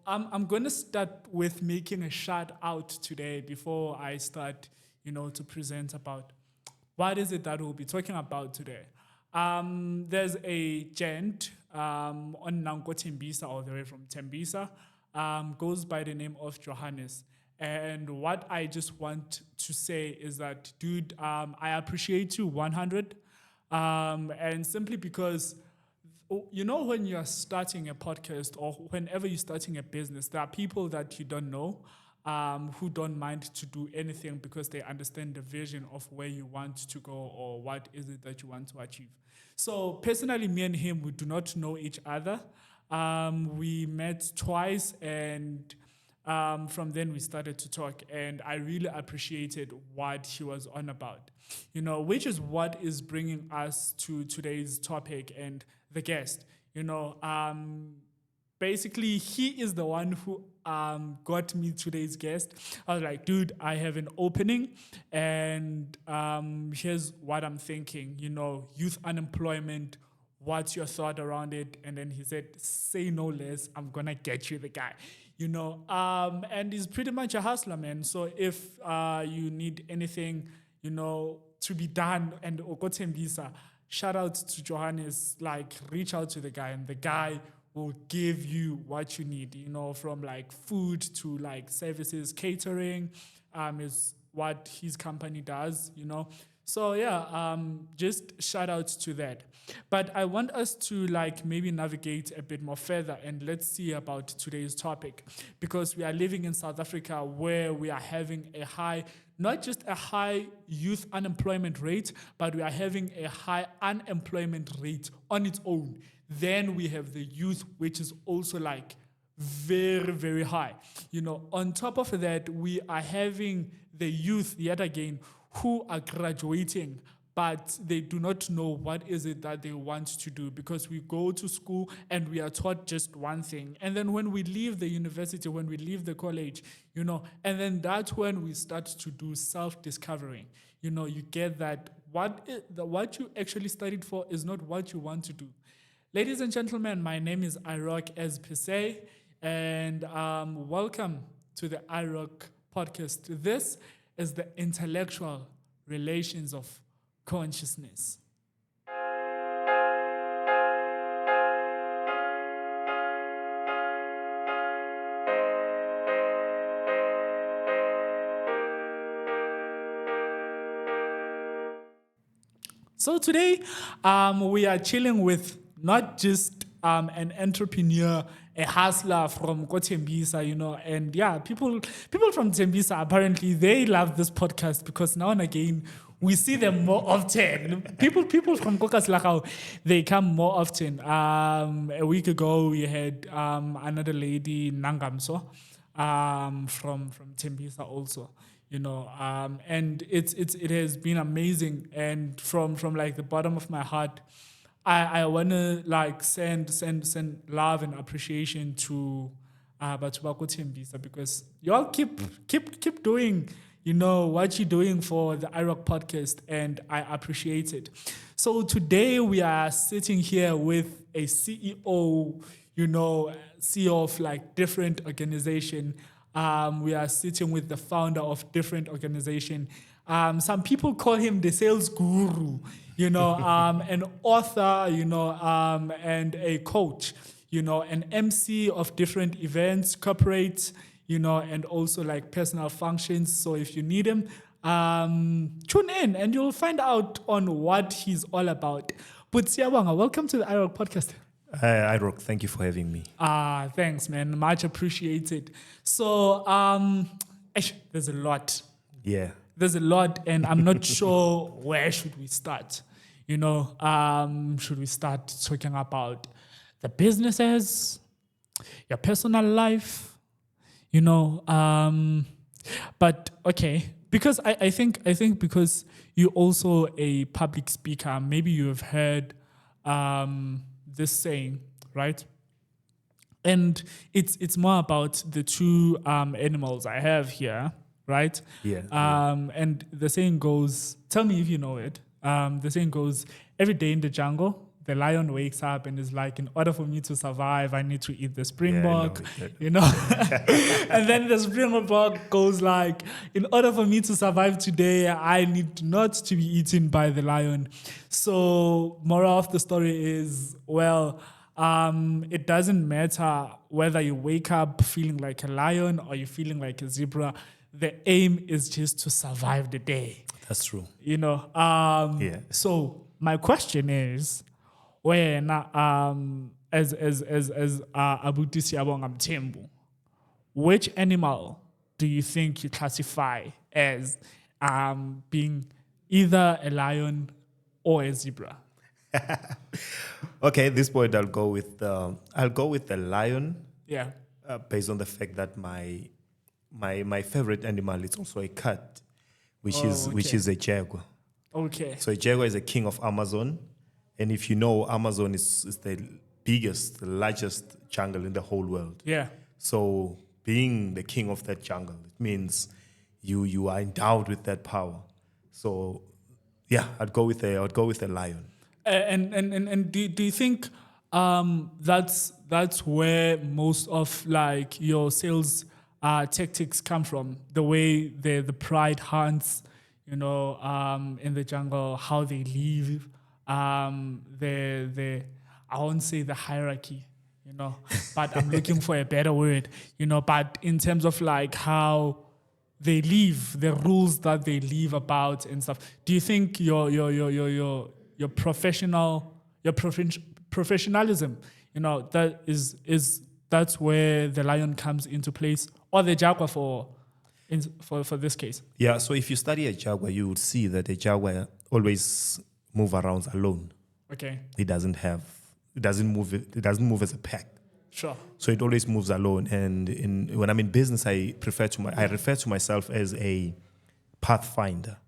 I'm going to start with making a shout out today before I start, to present about what is it that we'll be talking about today. There's a gent on Nanko Tembisa, all the way from Tembisa, goes by the name of Johannes. And what I just want to say is that, dude, I appreciate you 100. And simply because, when you're starting a podcast or whenever you're starting a business, there are people that you don't know who don't mind to do anything because they understand the vision of where you want to go or what is it that you want to achieve. So personally, me and him, we do not know each other. We met twice, and from then we started to talk, and I really appreciated what he was on about, which is what is bringing us to today's topic and the guest. Basically, he is the one who got me today's guest. I was like, dude, I have an opening, and here's what I'm thinking, youth unemployment. What's your thought around it? And then he said, say no less, I'm going to get you the guy. And he's pretty much a hustler, man. So if you need anything, to be done, and Okotembisa, shout out to Johannes, reach out to the guy, and the guy will give you what you need, from food to services, catering, is what his company does, So yeah, just shout out to that. But I want us to maybe navigate a bit more further, and let's see about today's topic, because we are living in South Africa where we are having a high, not just a high youth unemployment rate, but we are having a high unemployment rate on its own. Then we have the youth, which is also very, very high. On top of that, we are having the youth yet again who are graduating, but they do not know what is it that they want to do, because we go to school and we are taught just one thing. And then when we leave the university, when we leave the college, and then that's when we start to do self-discovering. You get that what you actually studied for is not what you want to do. Ladies and gentlemen, my name is IroC as per se, and welcome to the IroC Podcast. This is the intellectual relations of consciousness. So today, we are chilling with not just an entrepreneur, a hustler from Tembisa, and yeah, people from Tembisa, apparently they love this podcast because now and again we see them more often. People from Kokaslakau, they come more often. A week ago we had another lady, Nangamso, from Tembisa also. And it has been amazing, and from the bottom of my heart, I wanna send love and appreciation to Batubako Tembisa, because y'all keep doing what you're doing for the IroC Podcast, and I appreciate it. So today we are sitting here with a CEO, CEO of different organization. We are sitting with the founder of different organization. Some people call him the sales guru, an author, and a coach, an MC of different events, corporate, and also personal functions. So if you need him, tune in and you'll find out on what he's all about. But Siyabonga, welcome to the IroC Podcast. Hi, IroC, thank you for having me. Thanks, man. Much appreciated. So, there's a lot. Yeah. There's a lot, and I'm not sure where should we start. Should we start talking about the businesses, your personal life, but okay, because I think because you're also a public speaker, maybe you have heard this saying, right? And it's more about the two animals I have here, right? Yeah. And the saying goes, tell me if you know it. The saying goes, every day in the jungle, the lion wakes up and is like, in order for me to survive, I need to eat the Yeah, springbok, I know. you know. And then the springbok goes like, in order for me to survive today, I need not to be eaten by the lion. So moral of the story is, well, it doesn't matter whether you wake up feeling like a lion or you're feeling like a zebra. The aim is just to survive the day. That's true. You know. Yeah. So my question is, when as Abuti Siyabonga Mthembu, which animal do you think you classify as being either a lion or a zebra? Okay, at this point I'll go with the lion, Yeah. based on the fact that my favorite animal is also a cat, which is a jaguar. Okay. So a jaguar is a king of Amazon, and if you know, Amazon is the biggest, the largest jungle in the whole world. Yeah. So being the king of that jungle, it means you are endowed with that power. So yeah, I'd go with a lion. And do you think that's where most of like your sales tactics come from? The way the pride hunts, you know, in the jungle, how they live, the I won't say the hierarchy, you know, but I'm looking for a better word, you know. But in terms of like how they live, the rules that they live about and stuff. Do you think your professionalism, you know, that's where the lion comes into place, or the jaguar for this case? Yeah, so if you study a jaguar, you would see that a jaguar always move around alone. Okay, It doesn't move as a pack. sure. So it always moves alone. And when I'm in business, I refer to myself as a pathfinder.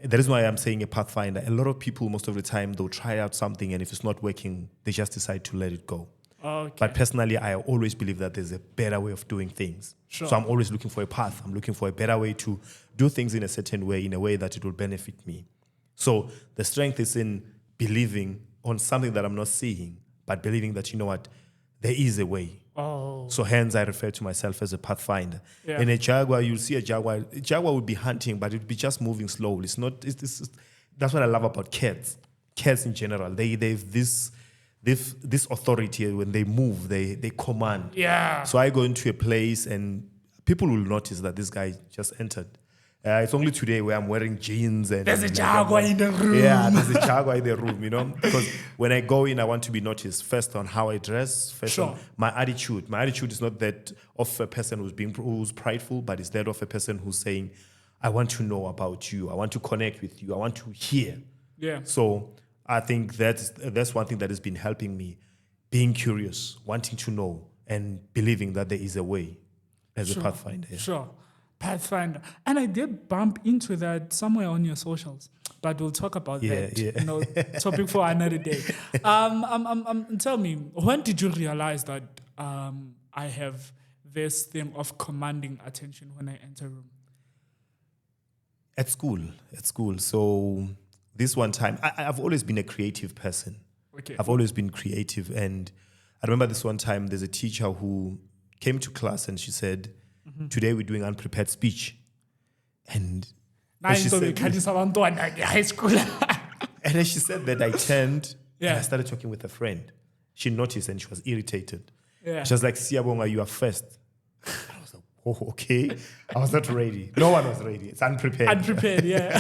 That is why I'm saying a pathfinder. A lot of people, most of the time, they'll try out something, and if it's not working, they just decide to let it go. Okay, But personally, I always believe that there's a better way of doing things. Sure. So I'm always looking for a path. I'm looking for a better way to do things in a certain way, in a way that it will benefit me. So the strength is in believing on something that I'm not seeing, but believing that, you know what, there is a way. oh, So hence I refer to myself as a pathfinder. Yeah. In a jaguar, you'll see a jaguar. A jaguar would be hunting, but it would be just moving slowly. That's what I love about cats. Cats in general, they've this authority. When they move, they command. yeah. So I go into a place and people will notice that this guy just entered. It's only today where I'm wearing jeans and There's a jaguar in the room. Yeah, there's a jaguar in the room, you know. Because when I go in, I want to be noticed first on how I dress, first Sure. on my attitude. My attitude is not that of a person who's prideful, but it's that of a person who's saying, I want to know about you. I want to connect with you. I want to hear. Yeah. So I think that's one thing that has been helping me, being curious, wanting to know, and believing that there is a way as a pathfinder. Yeah. Sure. Pathfinder. And I did bump into that somewhere on your socials, but we'll talk about that. Yeah. You know, topic for another day. Tell me, when did you realize that I have this thing of commanding attention when I enter a room? At school. So this one time, I've always been a creative person. Okay. I've always been creative. And I remember this one time, there's a teacher who came to class and she said, today we're doing unprepared speech. And she said, high school. and then she said that I turned Yeah. and I started talking with a friend. She noticed and she was irritated. Yeah. She was like, Siyabonga, you are first. I was like, oh, okay. I was not ready. No one was ready. It's unprepared. Unprepared, yeah.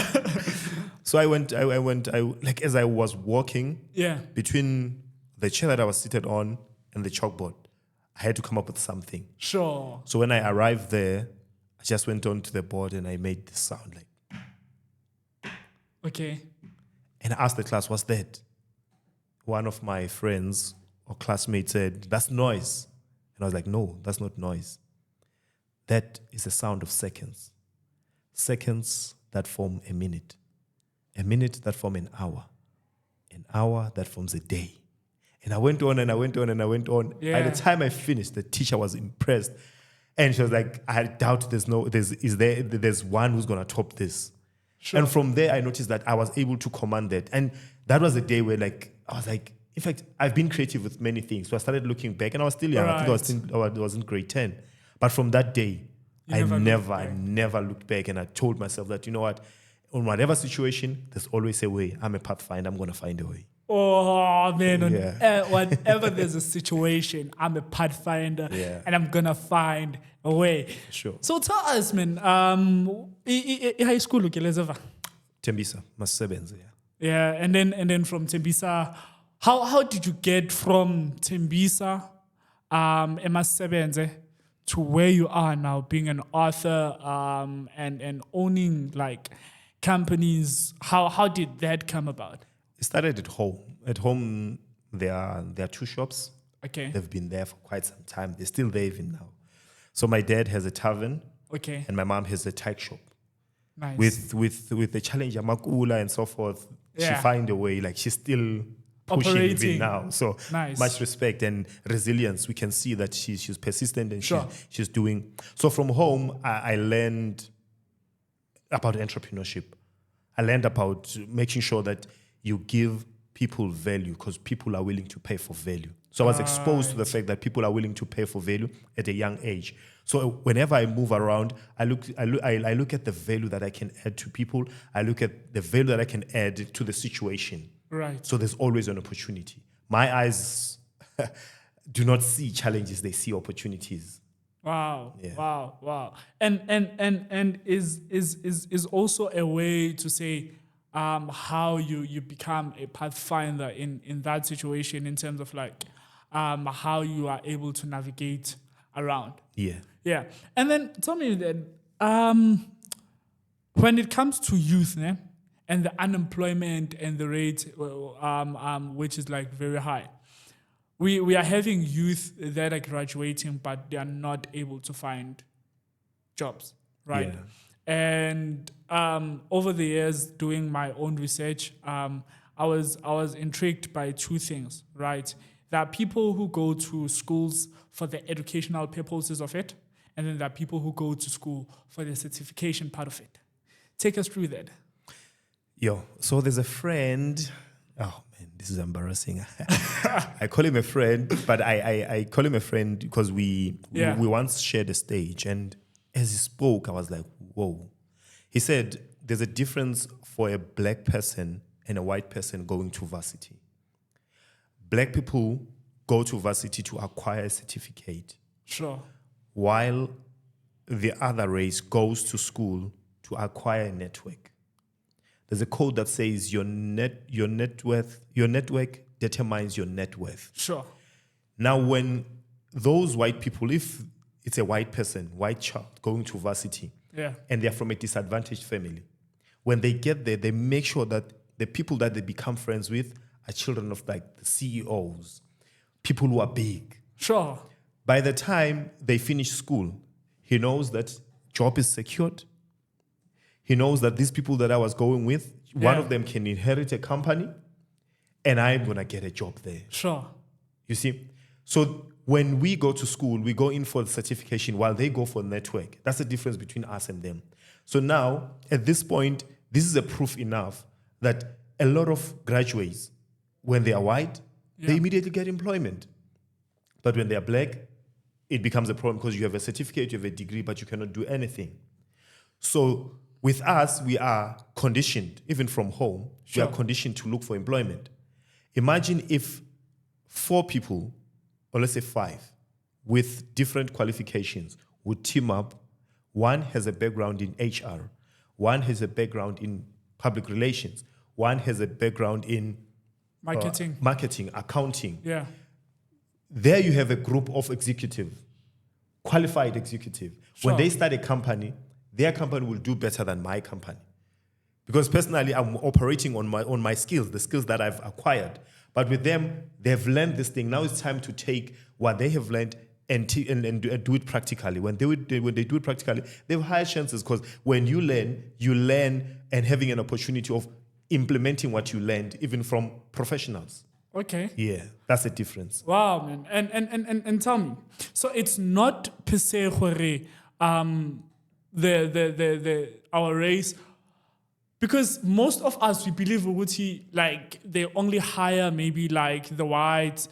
So I went, like as I was walking Yeah. between the chair that I was seated on and the chalkboard, I had to come up with something. Sure. So when I arrived there, I just went on to the board and I made this sound like, Okay. and I asked the class, what's that? One of my friends or classmates said, that's noise. And I was like, no, that's not noise. That is a sound of seconds. Seconds that form a minute that form an hour that forms a day. And I went on and I went on and I went on. Yeah. By the time I finished, the teacher was impressed. And she was like, I doubt there's one who's going to top this. Sure. And from there, I noticed that I was able to command that. And that was a day where I was like, in fact, I've been creative with many things. So I started looking back, and I was still young. I think I was in grade 10. But from that day, I never looked back. And I told myself that, you know what, on whatever situation, there's always a way. I'm a pathfinder. I'm going to find a way. Oh, man. Whenever there's a situation, I'm a pathfinder and I'm going to find a way. Sure. So tell us, man, high school, Tembisa, Masebenze. Yeah, and then from Tembisa, how did you get from Tembisa, Emasebenze, to where you are now, being an author and owning like companies? How did that come about? It started at home. At home, there are 2 shops. Okay. They've been there for quite some time. They're still there even now. So my dad has a tavern. Okay. And my mom has a tyke shop. Nice. With the challenge, Makula and so forth, she find a way. Like, she's still pushing Operating. even now. So nice. Much respect and resilience. We can see that she's persistent and she's doing. So from home, I learned about entrepreneurship. I learned about making sure that you give people value, because people are willing to pay for value. So I was exposed to the fact that people are willing to pay for value at a young age. So whenever I move around, I look at the value that I can add to people. I look at the value that I can add to the situation. Right. So there's always an opportunity. My eyes do not see challenges; they see opportunities. Wow. Yeah. Wow. And is also a way to say how you become a pathfinder in that situation, in terms of like how you are able to navigate around. Yeah. And then tell me that when it comes to youth, and the unemployment and the rate which is like very high, we are having youth that are graduating but they are not able to find jobs, right? Yeah. And over the years, doing my own research, I was intrigued by 2 things, right? There are people who go to schools for the educational purposes of it, and then there are people who go to school for the certification part of it. Take us through that. So there's a friend. Oh man, this is embarrassing. I call him a friend, but I call him a friend because we once shared a stage, and as he spoke, I was like, whoa. He said, there's a difference for a black person and a white person going to varsity. Black people go to varsity to acquire a certificate. Sure. While the other race goes to school to acquire a network. There's a code that says your network determines your net worth. Sure. Now, when those white people, if it's a white person, white child going to varsity, and they're from a disadvantaged family, when they get there, they make sure that the people that they become friends with are children of like the CEOs, people who are big. Sure. By the time they finish school, he knows that job is secured. He knows that these people that I was going with, one of them can inherit a company, and I'm going to get a job there. Sure. You see? So when we go to school, we go in for the certification while they go for network. That's the difference between us and them. So now, at this point, this is a proof enough that a lot of graduates, when they are white, they immediately get employment. But when they are black, it becomes a problem because you have a certificate, you have a degree, but you cannot do anything. So with us, we are conditioned, even from home, we are conditioned to look for employment. Imagine if 4 people, or let's say 5, with different qualifications would team up. One has a background in HR. One has a background in public relations. One has a background in marketing, accounting. Yeah. There you have a group of qualified executive. Sure. When they start a company, their company will do better than my company. Because personally, I'm operating on my skills, the skills that I've acquired. But with them, they've learned this thing. Now it's time to take what they have learned and do it practically. When they do it practically, they have higher chances, because when you learn and having an opportunity of implementing what you learned, even from professionals. Okay. Yeah, that's the difference. Wow, man. And tell me, so it's not per se our race, Because most of us, we believe ukuthi, like, they only hire maybe like the whites,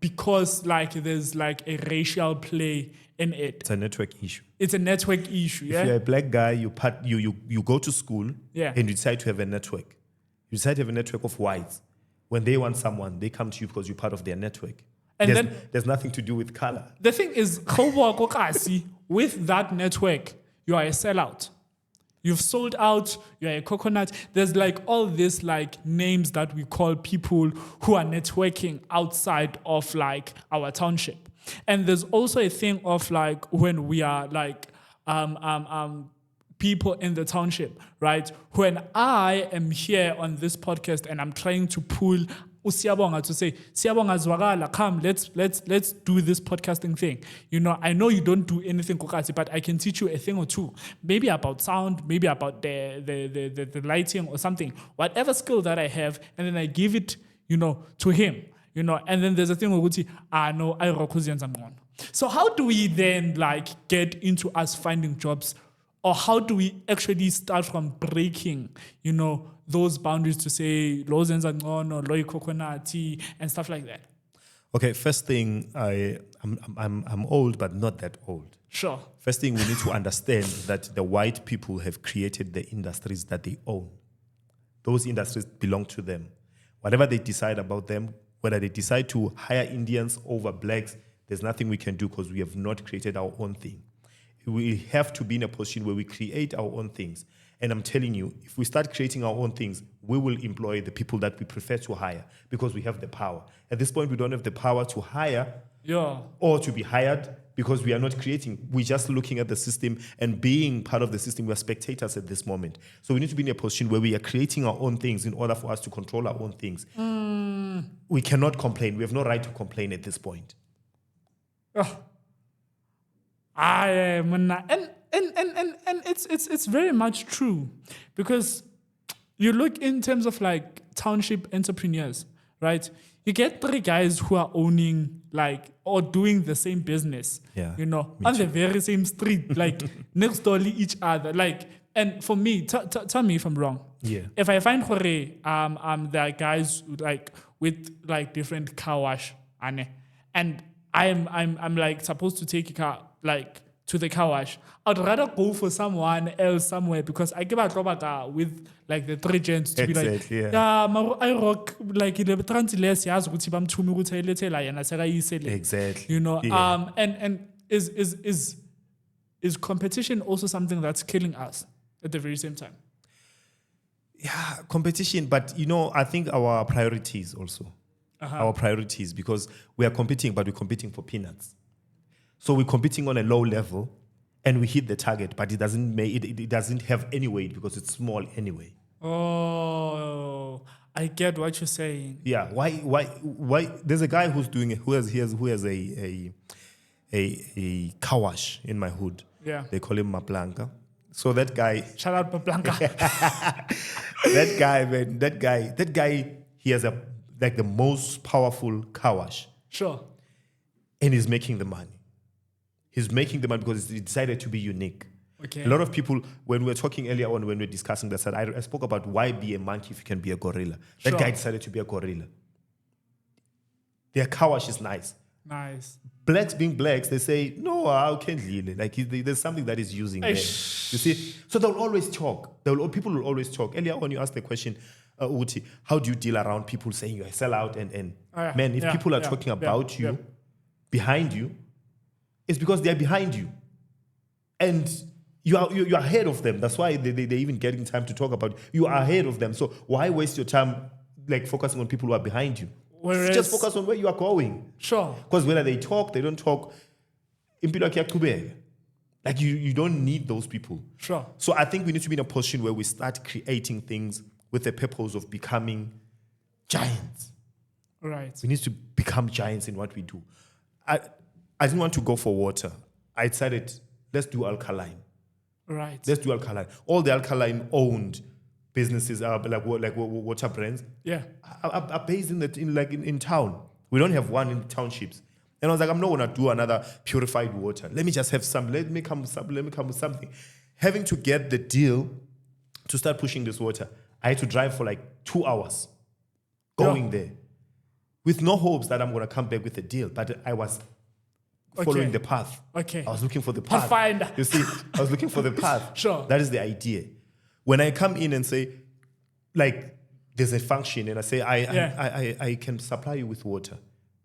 because like there's like a racial play in it. It's a network issue. It's a network issue, If you're a black guy, you go to school and you decide to have a network. You decide to have a network of whites. When they want someone, they come to you because you're part of their network. And there's nothing to do with color. The thing is, with that network, you are a sellout. You've sold out, you're a coconut. There's like all these like names that we call people who are networking outside of like our township. And there's also a thing of like when we are like people in the township, right? When I am here on this podcast and I'm trying to pull Siyabonga to say, Siyabonga zwakala, come, let's do this podcasting thing. I know you don't do anything kokati, but I can teach you a thing or two, maybe about sound, maybe about the lighting or something, whatever skill that I have, and then I give it, to him, and then there's a thing where no, IroC. So how do we then like get into us finding jobs, or how do we actually start from breaking, those boundaries to say low zenzangcono or low coconut and stuff like that? Okay, first thing, I'm old, but not that old. Sure. First thing, we need to understand that the white people have created the industries that they own. Those industries belong to them. Whatever they decide about them, whether they decide to hire Indians over blacks, there's nothing we can do because we have not created our own thing. We have to be in a position where we create our own things. And I'm telling you, if we start creating our own things, we will employ the people that we prefer to hire because we have the power. At this point, we don't have the power to hire or to be hired because we are not creating. We're just looking at the system and being part of the system. We're spectators at this moment. So we need to be in a position where we are creating our own things in order for us to control our own things. We cannot complain. We have no right to complain at this point. And it's very much true, because you look in terms of like township entrepreneurs, right? You get 3 guys who are owning like or doing the same business, on the very same street, like next door to each other, like. And for me, tell me if I'm wrong. Yeah. If I find there are guys like with like different car wash, and I'm like supposed to take a car like to the car wash, I'd rather go for someone else somewhere, because I give a car with like the 3 gents to be like, IroC, like the translate yas ukuthi bamthumi ukuthi ayilethela yena sekayisele. Exactly. And is competition also something that's killing us at the very same time? Yeah, competition, but I think our priorities also. Our priorities, because we are competing, but we're competing for peanuts. So we're competing on a low level, and we hit the target, but it doesn't have any weight because it's small anyway. Oh, I get what you're saying. Yeah. Why? There's a guy who's doing who has a car wash in my hood. Yeah. They call him Maplanka. So that guy. Shout out Maplanka. That guy. He has the most powerful car wash. Sure. And he's making the money. He's making the money because he decided to be unique. Okay. A lot of people, when we were talking earlier on, when we were discussing that, said I spoke about why be a monkey if you can be a gorilla. That guy decided to be a gorilla. Their car wash is nice. Nice. Blacks being blacks, they say, no, I can't really. Like there's something that is using there. You see? So they'll always talk. People will always talk. Earlier on, you asked the question, Uti, how do you deal around people saying you're a sellout? Man, if people are talking about you, behind you, it's because they're behind you. And you are ahead of them. That's why they're even getting time to talk about you. You are ahead of them. So why waste your time like focusing on people who are behind you? Just focus on where you are going. Sure. Because whether they talk, they don't talk. Like you don't need those people. Sure. So I think we need to be in a position where we start creating things with the purpose of becoming giants. Right. We need to become giants in what we do. I didn't want to go for water. I decided, let's do alkaline. Right. Let's do alkaline. All the alkaline owned businesses are like water brands. Yeah. Are based in town. We don't have one in the townships. And I was like, I'm not gonna do another purified water. Let me just have some. Let me come with something. Having to get the deal to start pushing this water, I had to drive for like 2 hours going there with no hopes that I'm going to come back with a deal. But I was following the path. Okay. I was looking for the path. Pathfinder. You see, I was looking for the path. Sure. That is the idea. When I come in and say, like, there's a function, and I say, I can supply you with water.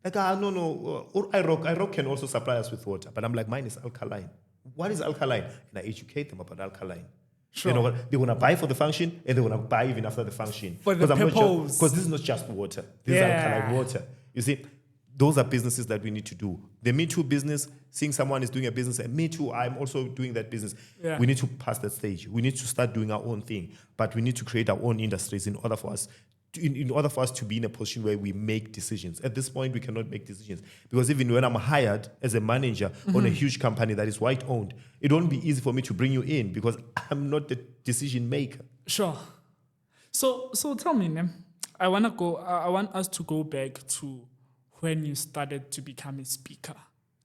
Like, no. Or IroC can also supply us with water. But I'm like, mine is alkaline. What is alkaline? And I educate them about alkaline. Sure. You know what? They're going to buy for the function, and they're going to buy even after the function. For the purpose. Because this is not just water. This is alkaline water. You see, those are businesses that we need to do. The Me Too business, seeing someone is doing a business, and me too, I'm also doing that business. Yeah. We need to pass that stage. We need to start doing our own thing. But we need to create our own industries in order for us to be in a position where we make decisions. At this point, we cannot make decisions. Because even when I'm hired as a manager on a huge company that is white-owned, it won't be easy for me to bring you in because I'm not the decision maker. Sure. So tell me, Nem, I want us to go back to when you started to become a speaker,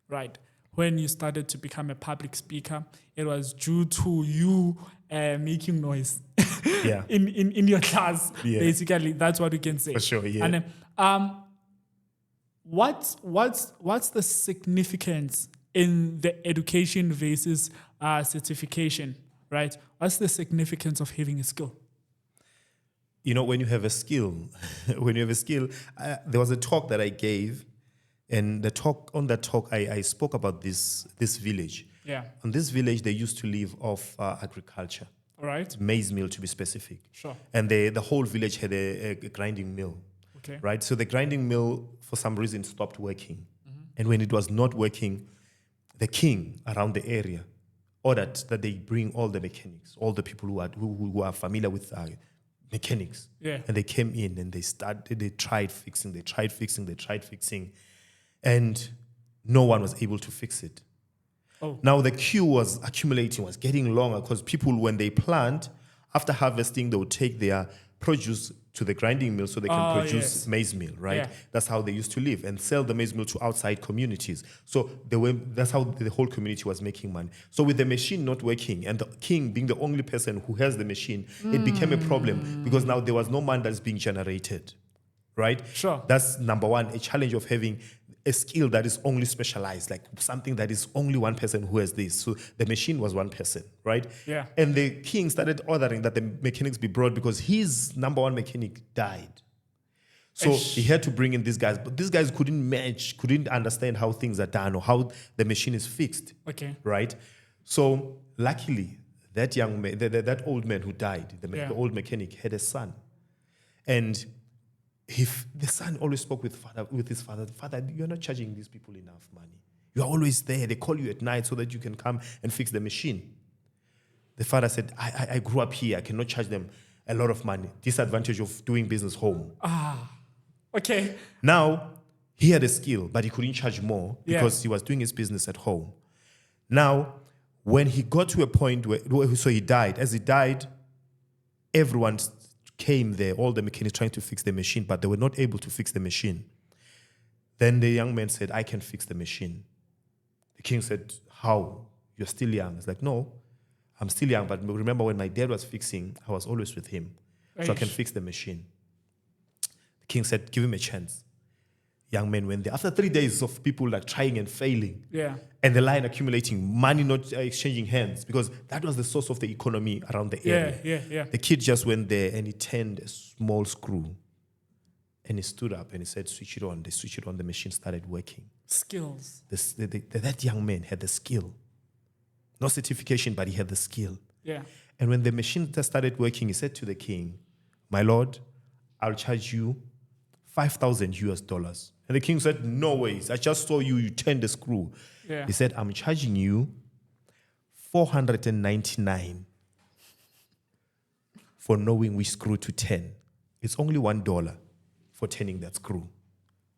right? When you started to become a public speaker, it was due to you making noise in your class. Yeah. Basically, that's what we can say. For sure, yeah. And then, what's the significance in the education versus certification, right? What's the significance of having a skill? You know, when you have a skill, there was a talk that I gave, and on that talk, I spoke about this village. Yeah. On this village, they used to live off agriculture. All right. Maize mill, to be specific. Sure. And the whole village had a grinding mill. Okay. Right? So the grinding mill, for some reason, stopped working. Mm-hmm. And when it was not working, the king around the area ordered that they bring all the mechanics, all the people who are familiar with mechanics. Yeah. And they came in and they tried fixing. And no one was able to fix it. Oh. Now the queue was accumulating, was getting longer because people, when they plant, after harvesting, they would take their produce to the grinding mill so they can produce maize meal, right? Yeah. That's how they used to live and sell the maize meal to outside communities. So that's how the whole community was making money. So with the machine not working and the king being the only person who has the machine, it became a problem because now there was no money that's being generated, right? Sure. That's number one, a challenge of having a skill that is only specialized, like something that is only one person who has this. So the machine was one person, right? Yeah. And the king started ordering that the mechanics be brought because his number one mechanic died. So he had to bring in these guys. But these guys couldn't understand how things are done or how the machine is fixed. Okay. Right? So luckily, that young man, that old man who died, the old mechanic, had a son. And the son always spoke with his father, "Father, you're not charging these people enough money. You're always there. They call you at night so that you can come and fix the machine." The father said, I grew up here. I cannot charge them a lot of money. Disadvantage of doing business home. Okay. Now, he had a skill, but he couldn't charge more because he was doing his business at home. Now, when he got to a point so he died. As he died, everyone came there, all the mechanics trying to fix the machine, but they were not able to fix the machine. Then the young man said, "I can fix the machine." The king said, "How? You're still young." It's like, "No, I'm still young, but remember when my dad was fixing, I was always with him. So I can fix the machine." The king said, "Give him a chance." Young man went there. After 3 days of people like trying and failing, and the line accumulating, money not exchanging hands, because that was the source of the economy around the area. The kid just went there and he turned a small screw and he stood up and he said, "Switch it on." They switched it on. The machine started working. Skills. That young man had the skill. No certification, but he had the skill. Yeah. And when the machine started working, he said to the king, "My lord, I'll charge you $5,000. And the king said, "No ways. I just saw you turn the screw." Yeah. He said, "I'm charging you $499 for knowing which screw to turn. It's only $1 for turning that screw."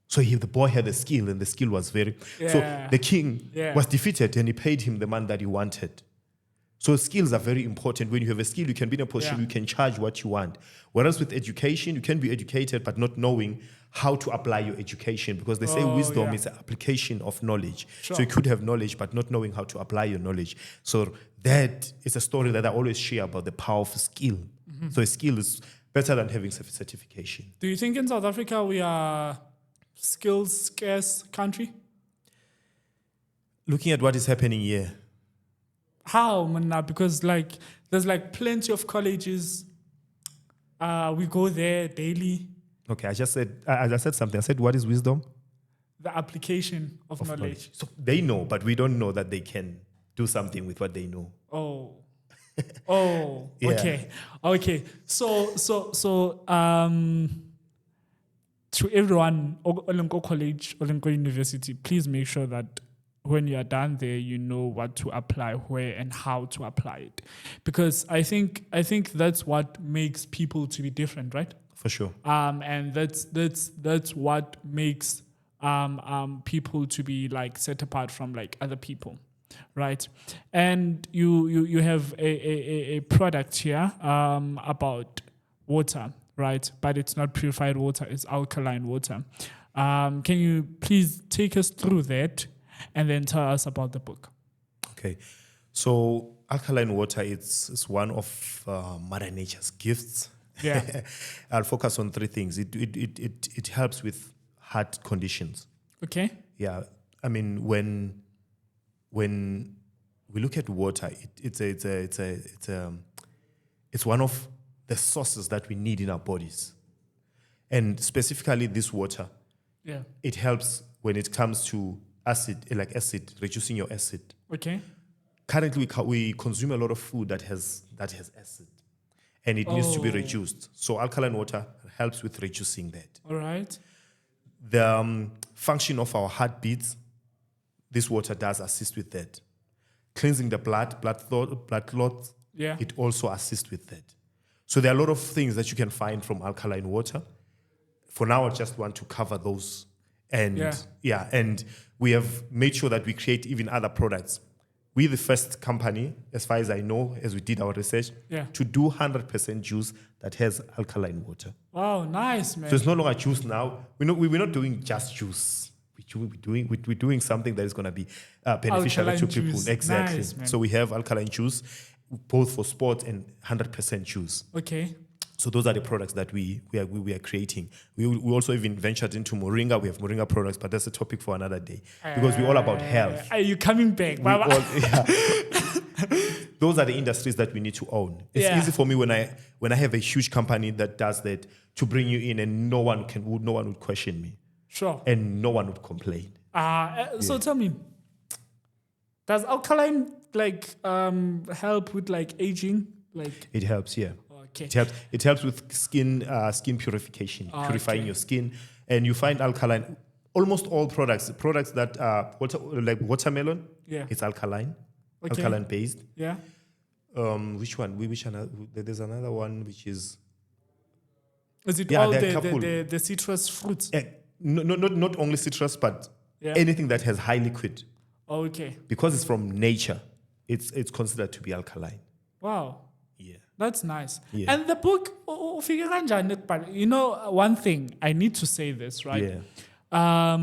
So the boy had a skill, and the skill was very... So the king was defeated, and he paid him the money that he wanted. So skills are very important. When you have a skill, you can be in a position you can charge what you want. Whereas with education, you can be educated, but not knowing how to apply your education, because they say wisdom is an application of knowledge. Sure. So you could have knowledge, but not knowing how to apply your knowledge. So that is a story that I always share about the power of skill. So a skill is better than having certification. Do you think in South Africa we are skills scarce country? Looking at what is happening here, How, man? Because like there's like plenty of colleges. We go there daily. okay, I just said something. I said, what is wisdom? The application of knowledge. So they know, but we don't know that they can do something with what they know. Oh, Yeah. okay. So to everyone, Olenko College, Olenko University, please make sure that when you are done there, you know what to apply, where, and how to apply it, because I think that's what makes people to be different, right? For sure. And that's what makes people to be like set apart from like other people, right? And you have a product here about water, right? But it's not purified water; it's alkaline water. Can you please take us through that and then tell us about the book? Okay. So alkaline water, it's one of Mother Nature's gifts. Yeah. I'll focus on three things. It helps with heart conditions. Okay. Yeah, I mean when we look at water, it's one of the sources that we need in our bodies, and specifically this water. Yeah. It helps when it comes to acid, reducing your acid. Okay. Currently, we consume a lot of food that has acid, and it needs to be reduced. So alkaline water helps with reducing that. All right. The function of our heartbeats, this water does assist with that. Cleansing the blood clots, Yeah. it also assists with that. So there are a lot of things that you can find from alkaline water. For now, I just want to cover those. And and we have made sure that we create even other products. We're the first company, as far as I know, as we did our research, to do 100% juice that has alkaline water. Wow, nice, man. So it's no longer juice now. We're not doing just juice. We're doing something that is going to be beneficial Alkaline to people. juice. Exactly. Nice, man. So we have alkaline juice, both for sport and 100% juice. Okay. So those are the products that we are creating. We also even ventured into moringa. We have moringa products, but that's a topic for another day because we're all about health. Are you coming back, We Baba? Those are the industries that we need to own. It's easy for me when I have a huge company that does that to bring you in, and no one would question me. Sure. And no one would complain. So tell me, does alkaline help with like aging? Like It helps, yeah. okay. It helps with skin purification, purifying your skin, and you find alkaline. Almost all products that are like watermelon, it's alkaline, alkaline based. Yeah. Which one? There's another one which is. Is it Yeah, all there are a couple. the citrus fruits? Not only citrus, but anything that has high liquid. Okay. Because it's from nature, it's considered to be alkaline. Wow. Yeah. That's nice. Yeah. And the book, you know, one thing I need to say this, right? Yeah.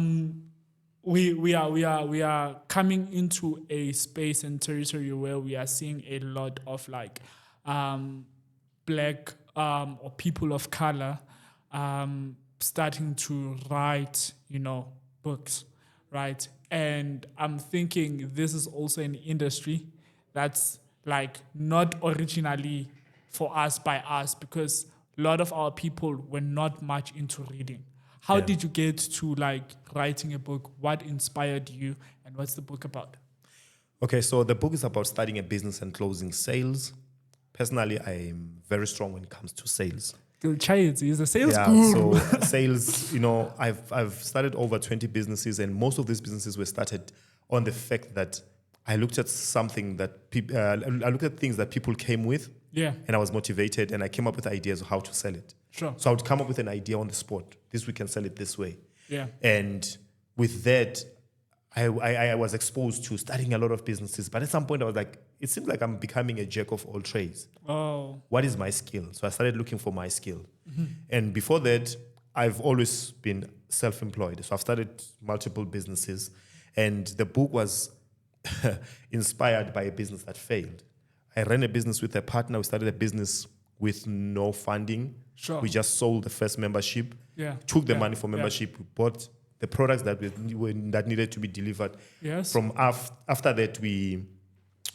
We are coming into a space and territory where we are seeing a lot of like black or people of color starting to write, you know, books, right? And I'm thinking this is also an industry that's like not originally for us by us, because a lot of our people were not much into reading. How did you get to like writing a book? What inspired you, and what's the book about? Okay, so the book is about starting a business and closing sales. Personally, I'm very strong when it comes to sales. He's a sales guru. So sales, you know, I've started over 20 businesses, and most of these businesses were started on the fact that I looked at something that I looked at things that people came with, and I was motivated, and I came up with ideas of how to sell it. Sure. So I would come up with an idea on the spot. We can sell it this way. Yeah. And with that, I was exposed to starting a lot of businesses. But at some point, I was like, it seems like I'm becoming a jack of all trades. Oh. What is my skill? So I started looking for my skill. And before that, I've always been self-employed. So I've started multiple businesses, and the book was inspired by a business that failed. I ran a business with a partner. We started a business with no funding. Sure. We just sold the first membership. Yeah. Took the Yeah. money for membership. We bought the products that that needed to be delivered. Yes. From after that, we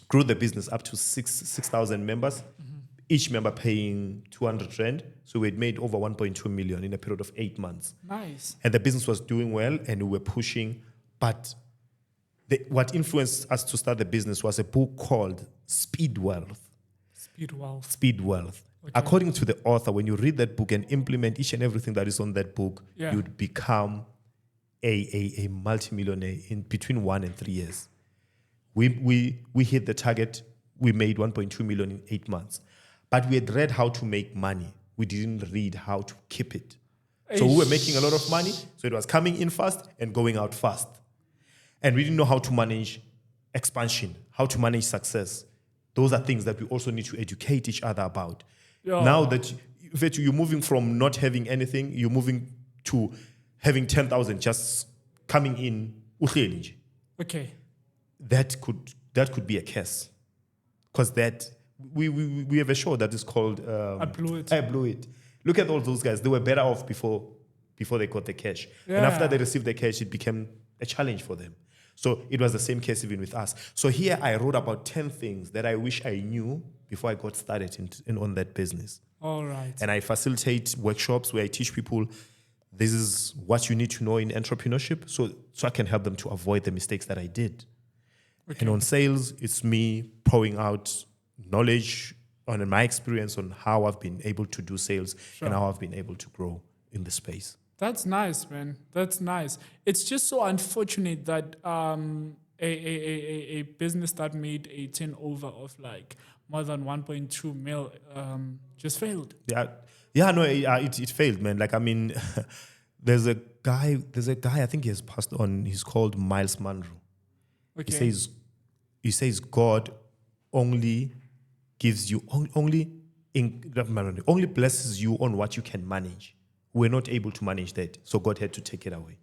grew the business up to 6,000 members. Each member paying 200 rand. So we'd made over 1.2 million in a period of 8 months. Nice. And the business was doing well, and we were pushing. But what influenced us to start the business was a book called Speed Wealth. Speed wealth. Speed Wealth. Okay. According to the author, when you read that book and implement each and everything that is on that book, Yeah. you'd become a multimillionaire in between 1 and 3 years. We hit the target. We made 1.2 million in 8 months. But we had read how to make money. We didn't read how to keep it. So we were making a lot of money. So it was coming in fast and going out fast. And we didn't know how to manage expansion, how to manage success. Those are things that we also need to educate each other about. Yeah. Now that you're moving from not having anything, you're moving to having 10,000 just coming in. Okay. That could be a curse. Because that we have a show that is called I blew it. I Blew It. Look at all those guys. They were better off before they got the cash. And after Yeah. they received the cash, it became a challenge for them. So it was the same case even with us. So here I wrote about 10 things that I wish I knew before I got started on that business. All right. And I facilitate workshops where I teach people this is what you need to know in entrepreneurship so I can help them to avoid the mistakes that I did. Okay. And on sales, it's me pouring out knowledge on my experience on how I've been able to do sales and how I've been able to grow in the space. That's nice, man. That's nice. It's just so unfortunate that a business that made a turnover of like more than 1.2 mil just failed. It failed, man. Like, I mean, there's a guy, I think he has passed on, he's called Miles Monroe. Okay. He says God only gives you, only blesses you on what you can manage. We're not able to manage that, so God had to take it away.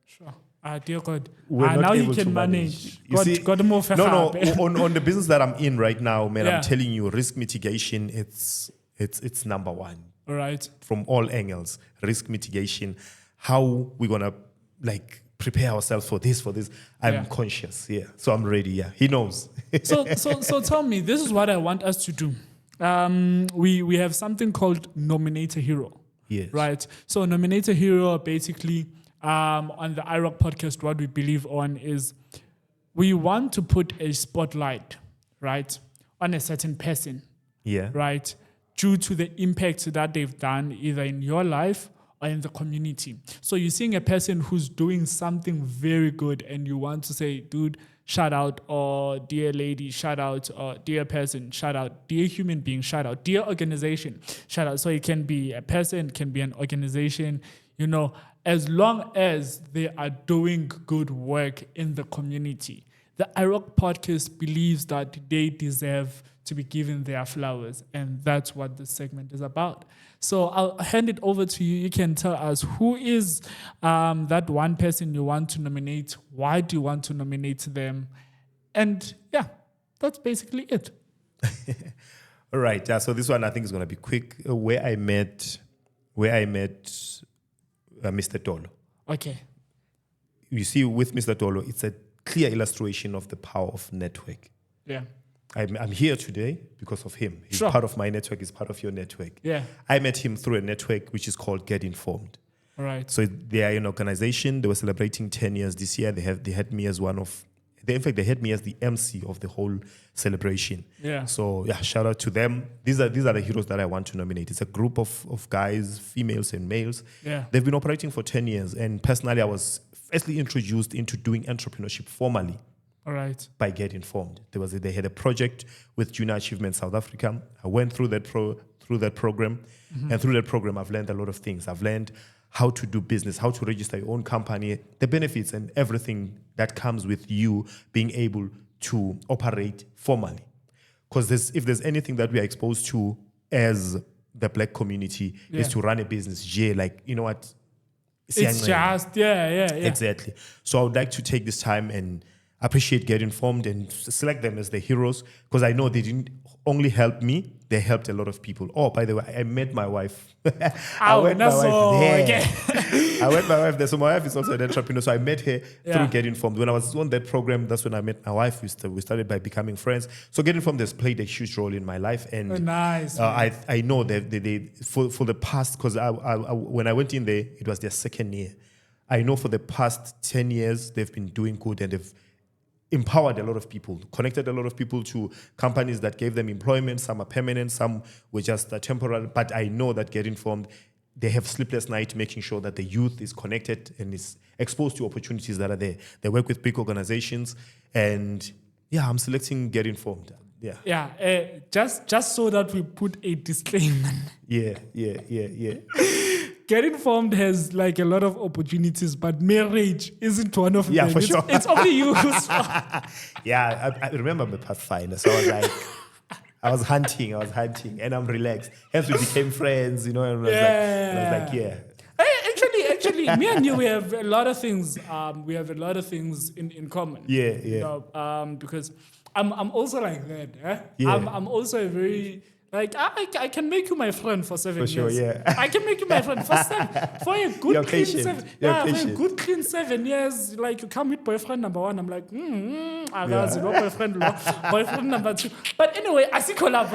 Sure. Dear God. We're not now able you can to manage. You see, God move no. On the business that I'm in right now, man, Yeah. I'm telling you, risk mitigation, it's number one All right. from all angles. Risk mitigation, how we're gonna like prepare ourselves for this. I'm Yeah. conscious, so I'm ready. Yeah, he knows. So tell me, this is what I want us to do. We have something called Nominator Hero. Yes. Right. So Nominator Hero, basically, on the IroC podcast, what we believe on is we want to put a spotlight, right, on a certain person, Yeah. right, due to the impact that they've done either in your life or in the community. So you're seeing a person who's doing something very good and you want to say, dude, shout out, or dear lady, shout out, or dear person, shout out, dear human being, shout out, dear organization, shout out. So it can be a person, it can be an organization, as long as they are doing good work in the community. The IroC podcast believes that they deserve to be given their flowers, and that's what this segment is about. So I'll hand it over to you. You can tell us who is that one person you want to nominate, why do you want to nominate them, and that's basically it. All right. Yeah. So this one I think is going to be quick. Where I met Mr. Dolo. Okay. You see, with Mr. Dolo, it's a clear illustration of the power of network. Yeah. I'm here today because of him. He's Sure. part of my network. He's part of your network. Yeah. I met him through a network which is called Get Informed. All right. So they are an organization. They were celebrating 10 years this year. They had me as they had me as the MC of the whole celebration. Yeah. So shout out to them. These are the heroes that I want to nominate. It's a group of guys, females and males. Yeah. They've been operating for 10 years. And personally, I was firstly introduced into doing entrepreneurship formally. All right. By Get Informed. They had a project with Junior Achievement South Africa. I went through that program, and through that program, I've learned a lot of things. I've learned how to do business, how to register your own company, the benefits and everything that comes with you being able to operate formally. Because if there's anything that we are exposed to as the black community is to run a business. Yeah, like, you know what? It's just, yeah. Exactly. So I would like to take this time and appreciate Get Informed and select them as the heroes, because I know they didn't only help me, they helped a lot of people. Oh, by the way, I met my wife. I met my wife there. I met my wife there. So my wife is also an entrepreneur. So I met her through Get Informed. When I was on that program, that's when I met my wife. We started by becoming friends. So Get Informed has played a huge role in my life. And nice. I know that they for the past, because when I went in there, it was their second year. I know for the past 10 years, they've been doing good, and they've empowered a lot of people, connected a lot of people to companies that gave them employment. Some are permanent, some were just temporary. But I know that Get Informed, they have sleepless nights making sure that the youth is connected and is exposed to opportunities that are there. They work with big organizations, and I'm selecting Get Informed. Just so that we put a disclaimer. Yeah. Get Informed has like a lot of opportunities, but marriage isn't one of them. Yeah, for sure. It's only you. I remember my pathfinder. So I was like, I was hunting, and I'm relaxed. Hence we became friends, and I was like, Actually, me and you, we have a lot of things. We have a lot of things in common. Because I'm also like that. Yeah. I'm also a very. Like, I can make you my friend for 7 years. For sure, yeah. I can make you my friend for a good clean 7 for a good clean 7 years. Like, you come with boyfriend number 1, I'm like, boyfriend number 2. But anyway, I see collab.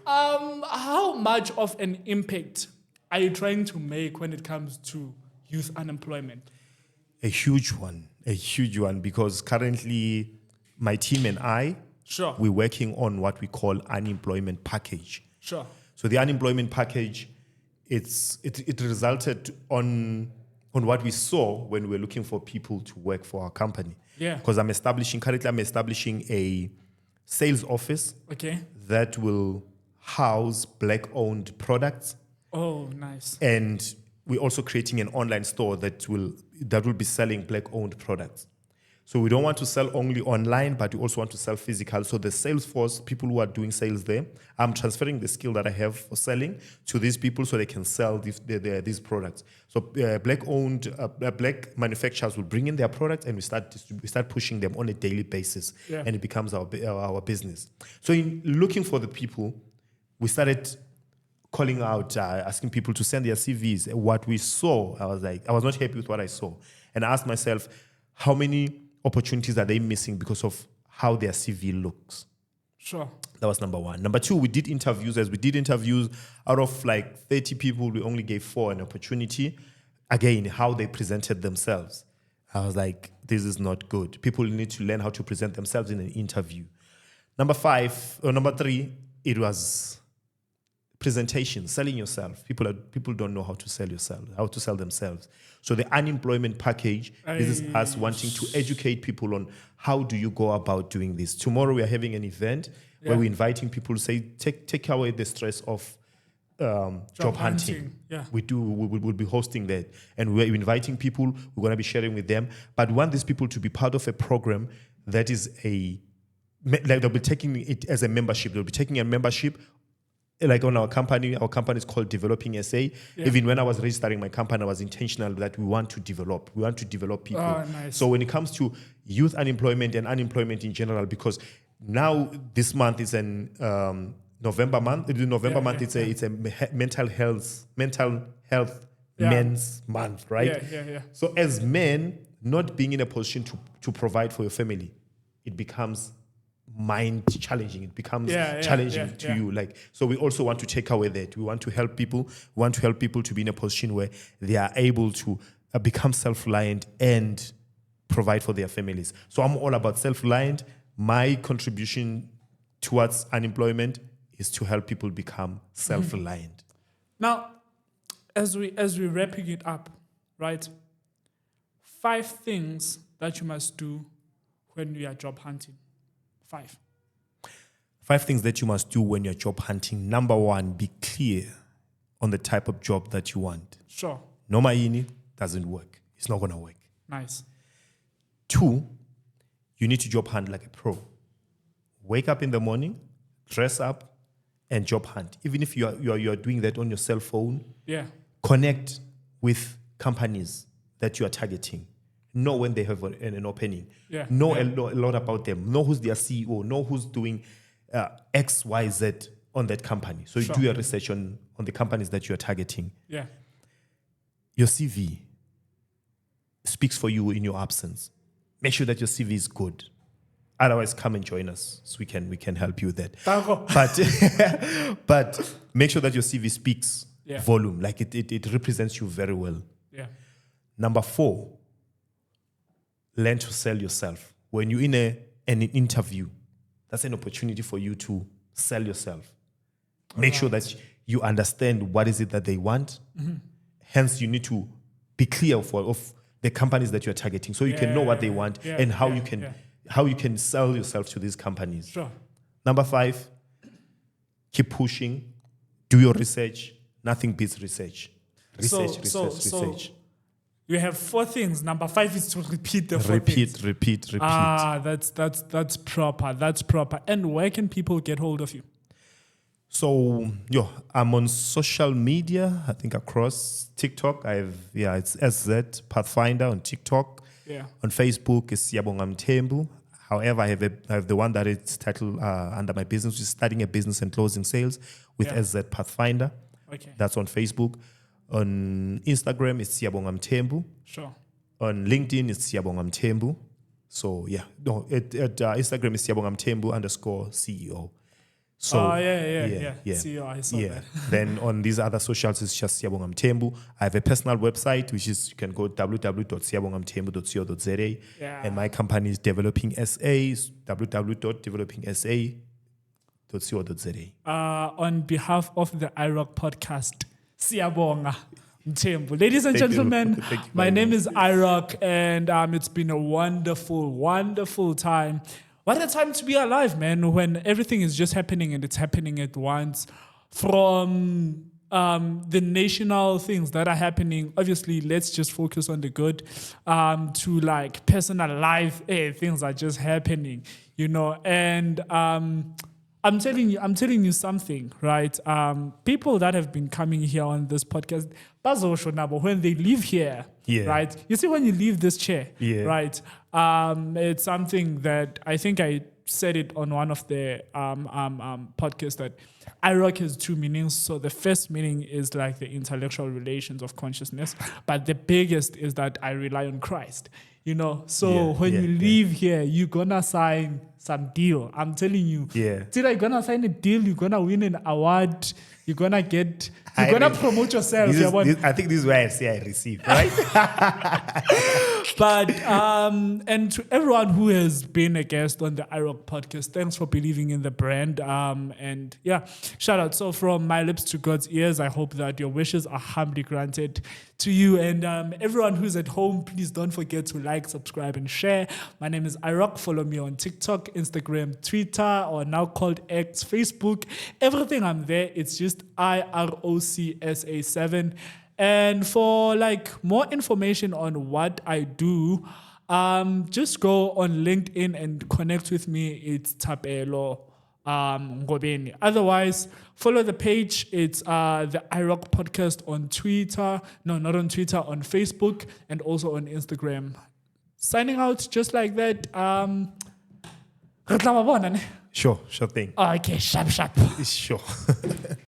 How much of an impact are you trying to make when it comes to youth unemployment? A huge one, because currently my team and I, we're working on what we call unemployment package. Sure. So the unemployment package, it resulted on what we saw when we were looking for people to work for our company. Yeah. Because currently I'm establishing a sales office that will house black-owned products. Oh, nice. And we're also creating an online store that will be selling black-owned products. So we don't want to sell only online, but we also want to sell physical. So the sales force, people who are doing sales there, I'm transferring the skill that I have for selling to these people so they can sell these products. So black manufacturers will bring in their products, and we start pushing them on a daily basis, and it becomes our business. So in looking for the people, we started calling out, asking people to send their CVs. What we saw, I was not happy with what I saw. And I asked myself, how many opportunities are they missing because of how their CV looks? Sure. That was number 1. Number 2, we did interviews. As we did interviews, out of like 30 people, we only gave 4 an opportunity. Again, how they presented themselves. I was like, this is not good. People need to learn how to present themselves in an interview. Number 3, it was presentation, selling yourself. People don't know how to sell themselves. So the unemployment package is us wanting to educate people on how do you go about doing this. Tomorrow we are having an event where we're inviting people to say, take away the stress of job hunting. Yeah. We'll be hosting that. And we're inviting people, we're going to be sharing with them. But we want these people to be part of a program that is they'll be taking it as a membership. They'll be taking a membership. Like on our company is called Developing SA. Yeah. Even when I was registering my company, I was intentional that we want to develop people. Oh, nice. So when it comes to youth unemployment and unemployment in general, because now this month is an November month. It's a mental health men's month, right? Yeah. So as men, not being in a position to provide for your family, it becomes mind challenging. It becomes challenging to you. Like, so we also want to take away that. We want to help people. We want to help people to be in a position where they are able to become self-reliant and provide for their families. So I'm all about self-reliant. My contribution towards unemployment is to help people become self-reliant. Now, as we're wrapping it up, right? 5 things that you must do when you are job hunting. 5 things that you must do when you're job hunting. Number 1, be clear on the type of job that you want. Sure. No maini doesn't work. It's not going to work. Nice. 2, you need to job hunt like a pro. Wake up in the morning, dress up, and job hunt. Even if you are doing that on your cell phone, Yeah. connect with companies that you are targeting. Know when they have an opening. Yeah. Know Yeah. a lot about them. Know who's their CEO. Know who's doing X, Y, Z on that company. So you Sure. do your research on the companies that you are targeting. Yeah. Your CV speaks for you in your absence. Make sure that your CV is good. Otherwise, come and join us so we can help you with that. But make sure that your CV speaks volume, like it represents you very well. Yeah. Number 4, learn to sell yourself. When you're in an interview, that's an opportunity for you to sell yourself. Make sure that you understand what is it that they want. Mm-hmm. Hence, you need to be clear of the companies that you're targeting, so you can know what they want and how you can sell yourself to these companies. Sure. Number 5, keep pushing. Do your research. Nothing beats research. Research. You have 4 things. Number 5 is to repeat the 4 things. Repeat. That's proper. That's proper. And where can people get hold of you? So, I'm on social media, I think across TikTok. It's SZ Pathfinder on TikTok. Yeah. On Facebook, it's Siyabonga Mthembu. However, I have the one that is titled under my business, which is Starting a Business and Closing Sales with SZ Pathfinder. Okay. That's on Facebook. On Instagram, it's Siyabonga Mthembu. Sure. On LinkedIn, it's Siyabonga Mthembu. So, Instagram is Siyabonga Mthembu _CEO. So, CEO, I saw that. Then on these other socials, it's just Siyabonga Mthembu. I have a personal website, which is, you can go www.siyabongamthembu.co.za. Yeah. And my company is Developing SA, www.developingsa.co.za. On behalf of the IroC Podcast, Siyabonga Mthembu. Ladies and gentlemen, my name is IroC, and it's been a wonderful, wonderful time. What a time to be alive, man, when everything is just happening and it's happening at once. From the national things that are happening, obviously, let's just focus on the good, to like personal life, things are just happening, and I'm telling you something, right? People that have been coming here on this podcast, when they leave here, right? You see, when you leave this chair, right? It's something that I think I said it on one of the podcasts that IroC has 2 meanings. So the first meaning is like the intellectual relations of consciousness, but the biggest is that I rely on Christ. So when you leave here, you're gonna sign some deal. I'm telling you. Yeah. You're gonna sign a deal, you're gonna win an award, you're gonna promote yourself. I think this is where I say I receive, right? But and to everyone who has been a guest on the IroC podcast, thanks for believing in the brand. And shout out. So from my lips to God's ears, I hope that your wishes are humbly granted to you. And everyone who's at home, please don't forget to like, subscribe, and share. My name is IroC. Follow me on TikTok, Instagram, Twitter, or now called X, Facebook. Everything I'm there. It's just IroCSA7. And for more information on what I do, just go on LinkedIn and connect with me. It's Tapelo Ngobeni. Otherwise, follow the page. It's the IroC Podcast on Twitter. No, not on Twitter, on Facebook, and also on Instagram. Signing out just like that. Sure thing. Okay, sharp. Sure.